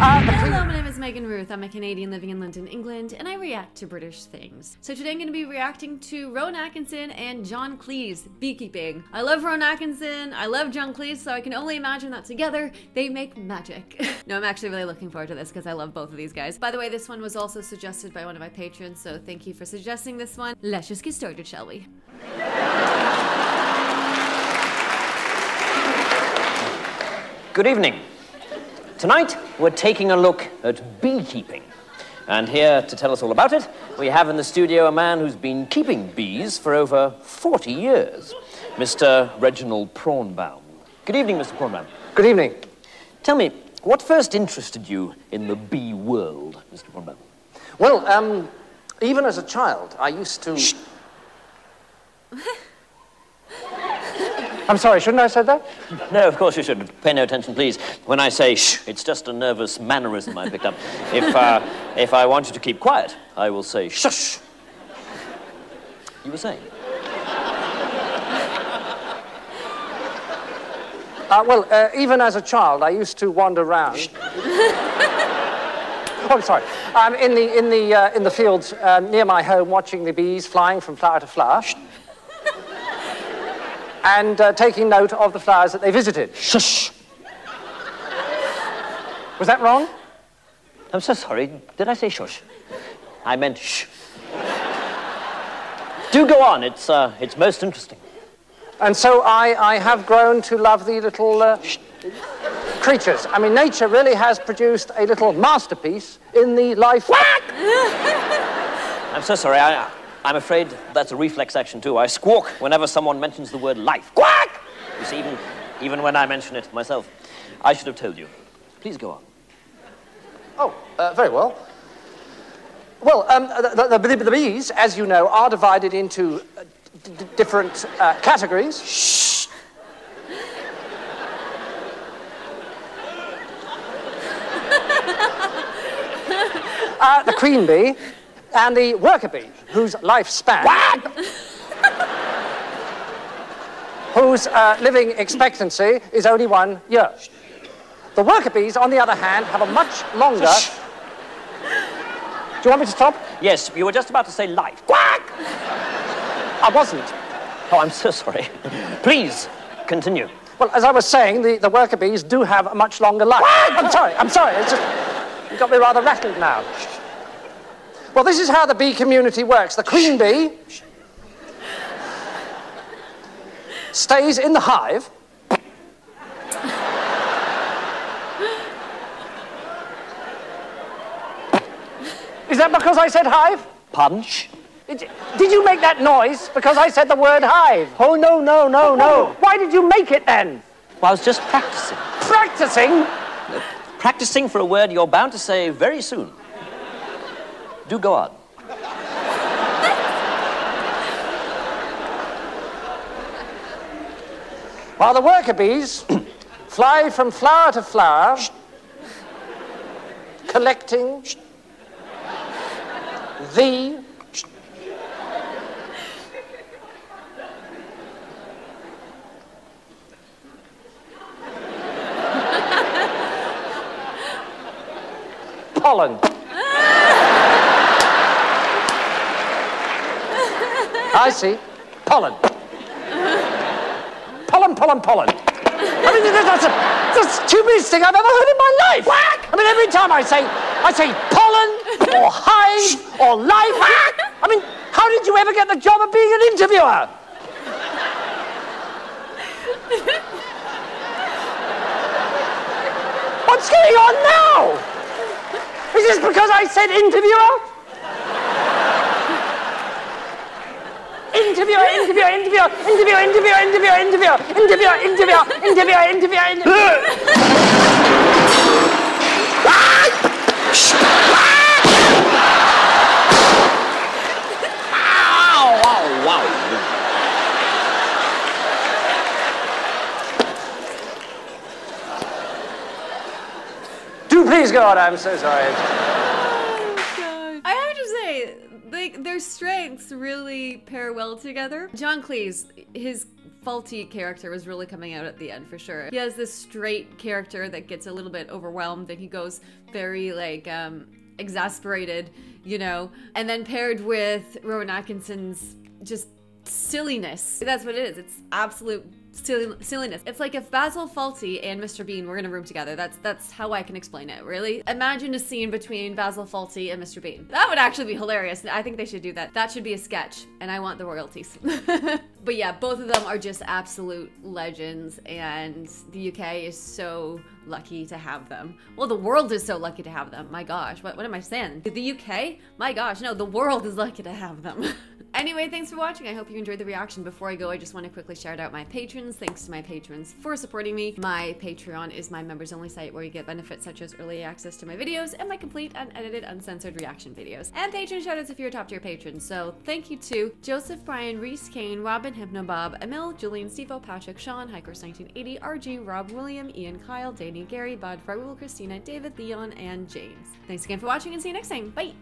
Hello, my name is Megan Ruth. I'm a Canadian living in London, England, and I react to British things. So today I'm going to be reacting to Rowan Atkinson and John Cleese, beekeeping. I love Rowan Atkinson, I love John Cleese, so I can only imagine that together they make magic. No, I'm actually really looking forward to this because I love both of these guys. By the way, this one was also suggested by one of my patrons, so thank you for suggesting this one. Let's just get started, shall we? Good evening. Tonight, we're taking a look at beekeeping. And here to tell us all about it, we have in the studio a man who's been keeping bees for over 40 years, Mr. Reginald Prawnbaum. Good evening, Mr. Prawnbaum. Good evening. Tell me, what first interested you in the bee world, Mr. Prawnbaum? Well, even as a child, I used to... Shh. I'm sorry, shouldn't I have said that? No, of course you shouldn't. Pay no attention, please. When I say shh, it's just a nervous mannerism I picked up. If I want you to keep quiet, I will say shush. You were saying? Even as a child, I used to wander around. Oh, I'm sorry. In the fields near my home, watching the bees flying from flower to flower. And taking note of the flowers that they visited. Shush! Was that wrong? I'm so sorry. Did I say shush? I meant shh. Do go on. It's most interesting. And so I have grown to love the little creatures. I mean, nature really has produced a little masterpiece in the life... Whack! I'm so sorry. I'm afraid that's a reflex action, too. I squawk whenever someone mentions the word life. Quack! You see, even when I mention it myself. I should have told you. Please go on. Oh, very well. Well, the bees, as you know, are divided into different categories. Shh! The queen bee and the worker bee, whose lifespan... whose living expectancy is only 1 year. The worker bees, on the other hand, have a much longer... Do you want me to stop? Yes, you were just about to say life. Quack! I wasn't. Oh, I'm so sorry. Please, continue. Well, as I was saying, the worker bees do have a much longer life. I'm sorry. It's just... You got me rather rattled now. Well, this is how the bee community works. The queen bee stays in the hive. Is that because I said hive? Pardon? Did you make that noise because I said the word hive? Oh, no. Why did you make it then? Well, I was just practicing. Practicing? Practicing for a word you're bound to say very soon. Do go on. While the worker bees fly from flower to flower, collecting the pollen. I see. Pollen. Pollen. I mean, that's the stupidest thing I've ever heard in my life. Whack! I mean, every time I say pollen or hive or life. Whack! I mean, how did you ever get the job of being an interviewer? What's going on now? Is this because I said interviewer? Interviewer. Do please go on, I'm so sorry. Oh, God. I have to say, their strengths really pair well together. John Cleese, his Fawlty character was really coming out at the end for sure. He has this straight character that gets a little bit overwhelmed and he goes very like exasperated, you know, and then paired with Rowan Atkinson's just silliness. That's what it is. It's absolute silliness. It's like if Basil Fawlty and Mr. Bean were in a room together. That's how I can explain it, really. Imagine a scene between Basil Fawlty and Mr. Bean. That would actually be hilarious. I think they should do that. That should be a sketch, and I want the royalties. But yeah, both of them are just absolute legends, and the UK is so lucky to have them. Well, the world is so lucky to have them. My gosh, what am I saying? The UK? My gosh, no, the world is lucky to have them. Anyway, thanks for watching. I hope you enjoyed the reaction. Before I go, I just want to quickly shout out my patrons. Thanks to my patrons for supporting me. My Patreon is my members only site where you get benefits such as early access to my videos and my complete unedited, uncensored reaction videos. And patron shoutouts if you're a top tier patron. So thank you to Joseph, Brian, Reese, Kane, Robin, Hypnobob, Emil, Julian, Stevo, Patrick, Sean, Hikers1980, RG, Rob, William, Ian, Kyle, Danny, Gary, Bud, Raul, Christina, David, Leon, and James. Thanks again for watching and see you next time. Bye!